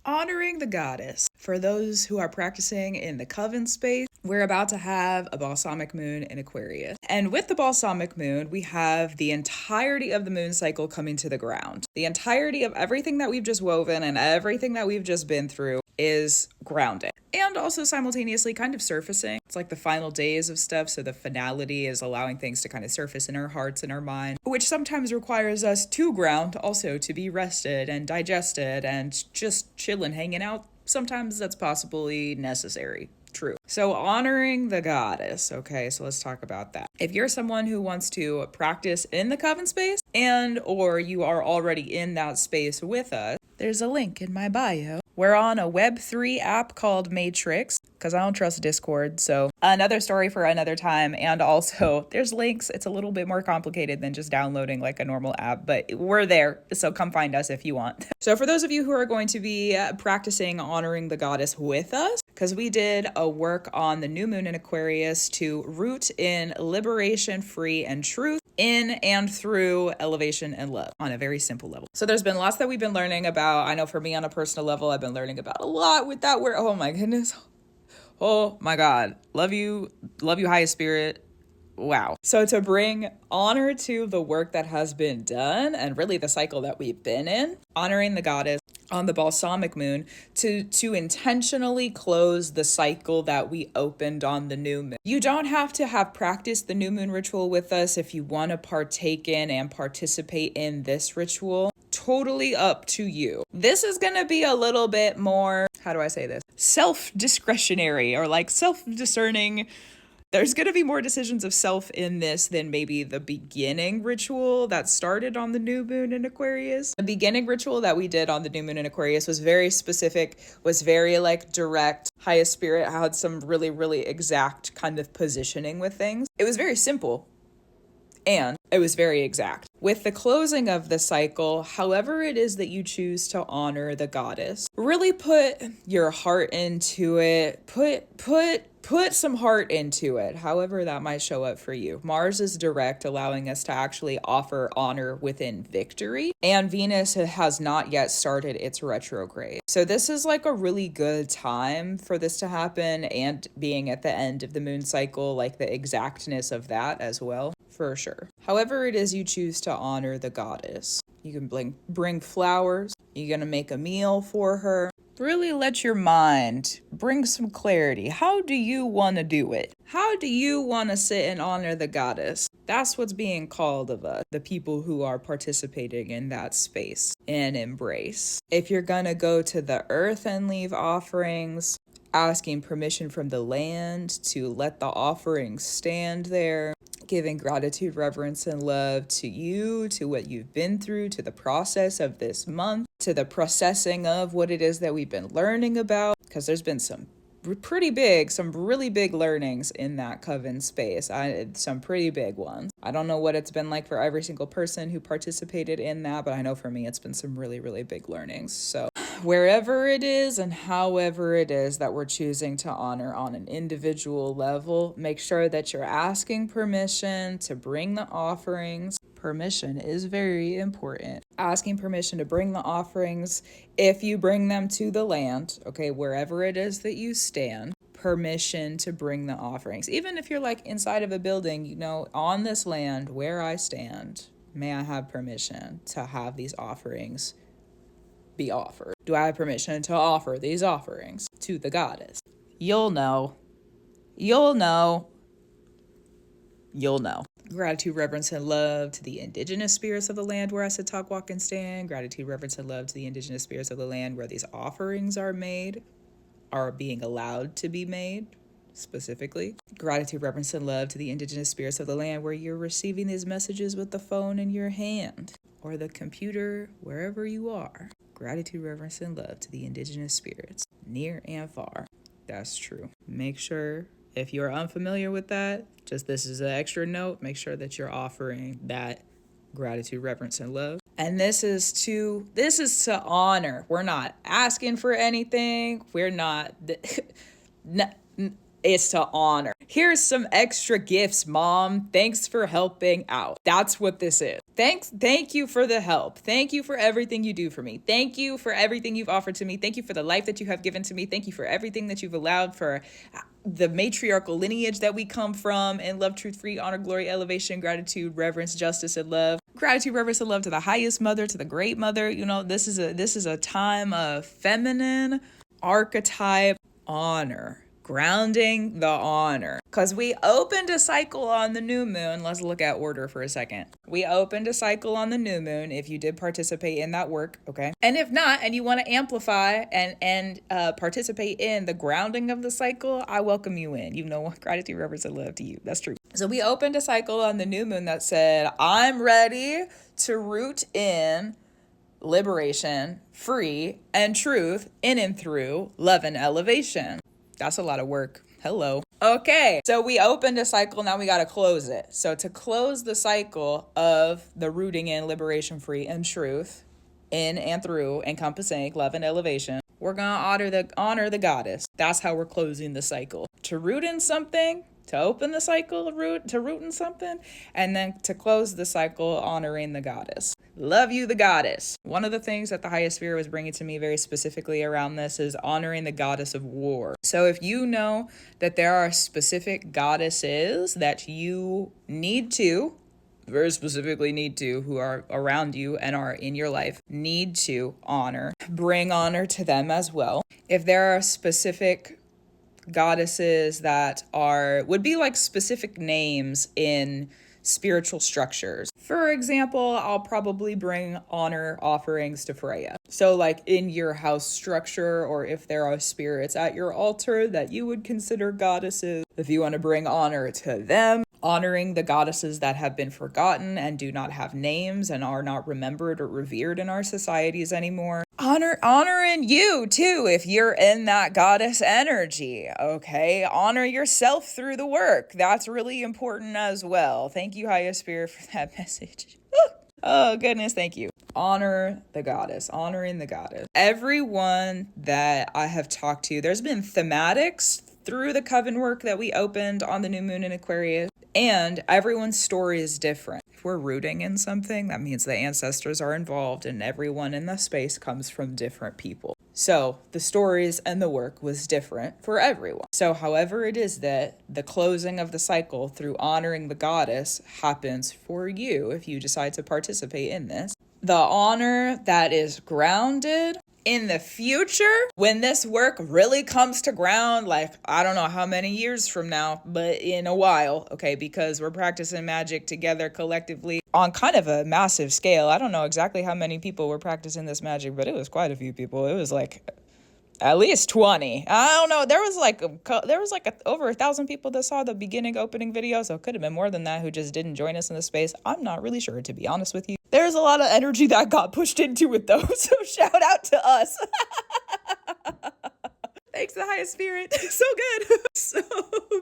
Honoring the goddess. For those who are practicing in the Coven space, we're about to have a balsamic moon in Aquarius. And with the balsamic moon, we have the entirety of the moon cycle coming to the ground. The entirety of everything that we've just woven and everything that we've just been through is grounded. And also simultaneously kind of surfacing. It's like the final days of stuff, so the finality is allowing things to kind of surface in our hearts and our mind, which sometimes requires us to ground, also to be rested and digested and just chilling, hanging out. Sometimes that's possibly necessary. True. So honoring the goddess. Okay, so let's talk about that. If you're someone who wants to practice in the Coven space and or you are already in that space with us, there's a link in my bio. We're on a Web3 app called Matrix, because I don't trust Discord, so another story for another time. And also, there's links. It's a little bit more complicated than just downloading like a normal app, but we're there, so come find us if you want. So for those of you who are going to be practicing honoring the goddess with us, because we did a work on the new moon in Aquarius to root in liberation, free, and truth in and through elevation and love on a very simple level. So there's been lots that we've been learning about. I know for me on a personal level, I've been learning about a lot with that word. Oh my goodness. Oh my God. Love you, highest spirit. Wow. So to bring honor to the work that has been done and really the cycle that we've been in, honoring the goddess on the balsamic moon to intentionally close the cycle that we opened on the new moon. You don't have to have practiced the new moon ritual with us if you want to partake in and participate in this ritual. Totally up to you. This is going to be a little bit more, how do I say this? Self-discretionary or like self-discerning. There's going to be more decisions of self in this than maybe the beginning ritual that started on the new moon in Aquarius. The beginning ritual that we did on the new moon in Aquarius was very specific, was very like direct. Highest spirit had some really, really exact kind of positioning with things. It was very simple. And it was very exact. With the closing of the cycle, however it is that you choose to honor the goddess, really put your heart into it. Put some heart into it, however that might show up for you. Mars is direct, allowing us to actually offer honor within victory. And Venus has not yet started its retrograde. So this is like a really good time for this to happen, and being at the end of the moon cycle, like the exactness of that as well. For sure. However it is you choose to honor the goddess. You can bring flowers. You're going to make a meal for her. Really let your mind bring some clarity. How do you want to do it? How do you want to sit and honor the goddess? That's what's being called of us, the people who are participating in that space and embrace. If you're going to go to the earth and leave offerings, asking permission from the land to let the offerings stand there, giving gratitude, reverence, and love to you, to what you've been through, to the process of this month, to the processing of what it is that we've been learning about, because there's been some really big learnings in that Coven space. Some pretty big ones. I don't know what it's been like for every single person who participated in that, but I know for me it's been some really, really big learnings. So wherever it is and however it is that we're choosing to honor on an individual level, make sure that you're asking permission to bring the offerings. Permission is very important. Asking permission to bring the offerings if you bring them to the land, okay, wherever it is that you stand, permission to bring the offerings. Even if you're like inside of a building, you know, on this land where I stand, may I have permission to have these offerings be offered? Do I have permission to offer these offerings to the goddess? You'll know. Gratitude, reverence, and love to the indigenous spirits of the land where I sit, talk, walk, and stand. Gratitude, reverence, and love to the indigenous spirits of the land where these offerings are made, are being allowed to be made, specifically. Gratitude, reverence, and love to the indigenous spirits of the land where you're receiving these messages with the phone in your hand or the computer, wherever you are. Gratitude, reverence, and love to the indigenous spirits, near and far. That's true. Make sure, if you're unfamiliar with that, just this is an extra note, make sure that you're offering that gratitude, reverence, and love. And this is to honor. We're not asking for anything. We're not, It's to honor. Here's some extra gifts, Mom. Thanks for helping out. That's what this is. Thank you for the help. Thank you for everything you do for me. Thank you for everything you've offered to me. Thank you for the life that you have given to me. Thank you for everything that you've allowed for the matriarchal lineage that we come from, in love, truth, free, honor, glory, elevation, gratitude, reverence, justice, and love. Gratitude, reverence, and love to the highest mother, to the great mother. You know, this is a time of feminine archetype honor. Grounding the honor. Because we opened a cycle on the new moon. Let's look at order for a second. We opened a cycle on the new moon if you did participate in that work, okay? And if not, and you want to amplify and participate in the grounding of the cycle, I welcome you in. You know what? Gratitude, reverence, and love to you. That's true. So we opened a cycle on the new moon that said, I'm ready to root in liberation, free, and truth in and through love and elevation. That's a lot of work. Hello. Okay, so we opened a cycle, now we got to close it. So to close the cycle of the rooting in liberation, free, and truth in and through encompassing love and elevation, we're going to honor the goddess. That's how we're closing the cycle. To root in something, to open the cycle, to root in something, and then to close the cycle, honoring the goddess. Love you, the goddess. One of the things that the highest spirit was bringing to me very specifically around this is honoring the goddess of war. So if you know that there are specific goddesses that you very specifically need to, who are around you and are in your life, need to honor, bring honor to them as well. If there are specific goddesses that would be like specific names in spiritual structures. For example, I'll probably bring honor offerings to Freya. So like in your house structure, or if there are spirits at your altar that you would consider goddesses, if you want to bring honor to them, honoring the goddesses that have been forgotten and do not have names and are not remembered or revered in our societies anymore. Honoring you too if you're in that goddess energy, okay? Honor yourself through the work. That's really important as well. Thank you, highest spirit, for that message. Oh goodness, thank you. Honor the goddess, honoring the goddess. Everyone that I have talked to, there's been thematics through the Coven work that we opened on the new moon in Aquarius, and everyone's story is different. If we're rooting in something, that means the ancestors are involved, and everyone in the space comes from different people. So the stories and the work was different for everyone. So however it is that the closing of the cycle through honoring the goddess happens for you, if you decide to participate in this, the honor that is grounded in the future, when this work really comes to ground, like I don't know how many years from now, but in a while, okay, because we're practicing magic together collectively on kind of a massive scale. I don't know exactly how many people were practicing this magic, but it was quite a few people. It was like at least 20. I don't know. There was like over 1,000 people that saw the beginning opening video, so it could have been more than that who just didn't join us in the space. I'm not really sure, to be honest with you. There's a lot of energy that got pushed into it though, so shout out to us. Thanks, the highest spirit. So good. So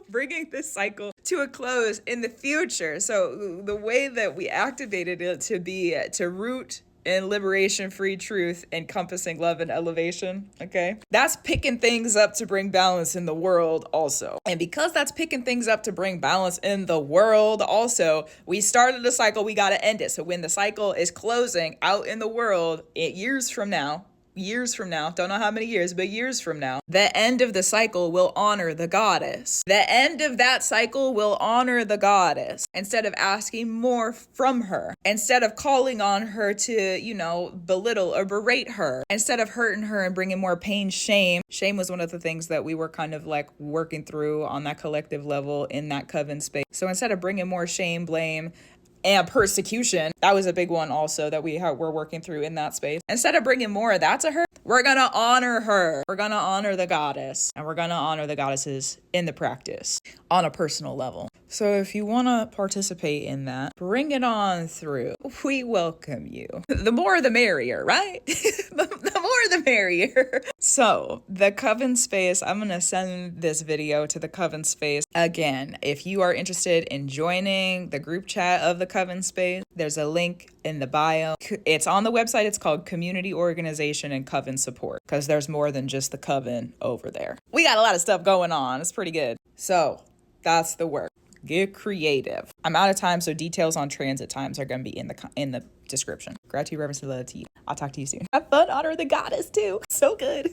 bringing this cycle to a close in the future. So the way that we activated it to root in liberation, free truth, encompassing love and elevation, okay? That's picking things up to bring balance in the world also. And because that's picking things up to bring balance in the world also, we started a cycle, we gotta end it. So when the cycle is closing out in the world, years from now, don't know how many years, but years from now, the end of the cycle will honor the goddess. The end of that cycle will honor the goddess instead of asking more from her, instead of calling on her to, belittle or berate her, instead of hurting her and bringing more pain, shame. Shame was one of the things that we were kind of like working through on that collective level in that Coven space. So instead of bringing more shame, blame, and persecution, that was a big one also that we're working through in that space. Instead of bringing more of that to her, we're going to honor her. We're going to honor the goddess, and we're going to honor the goddesses in the practice on a personal level. So if you want to participate in that, bring it on through. We welcome you. The more the merrier, right? The more the merrier. So the Coven space, I'm going to send this video to the Coven space. Again, if you are interested in joining the group chat of the Coven space, there's a link in the bio. It's on the website. It's called Community Organization and Coven Support, because there's more than just the Coven over there. We got a lot of stuff going on. It's pretty good. So that's the work. Get creative. I'm out of time, so details on transit times are going to be in the description. Gratitude, reverence, and love to you. I'll talk to you soon. Have fun honoring the goddess too. So good.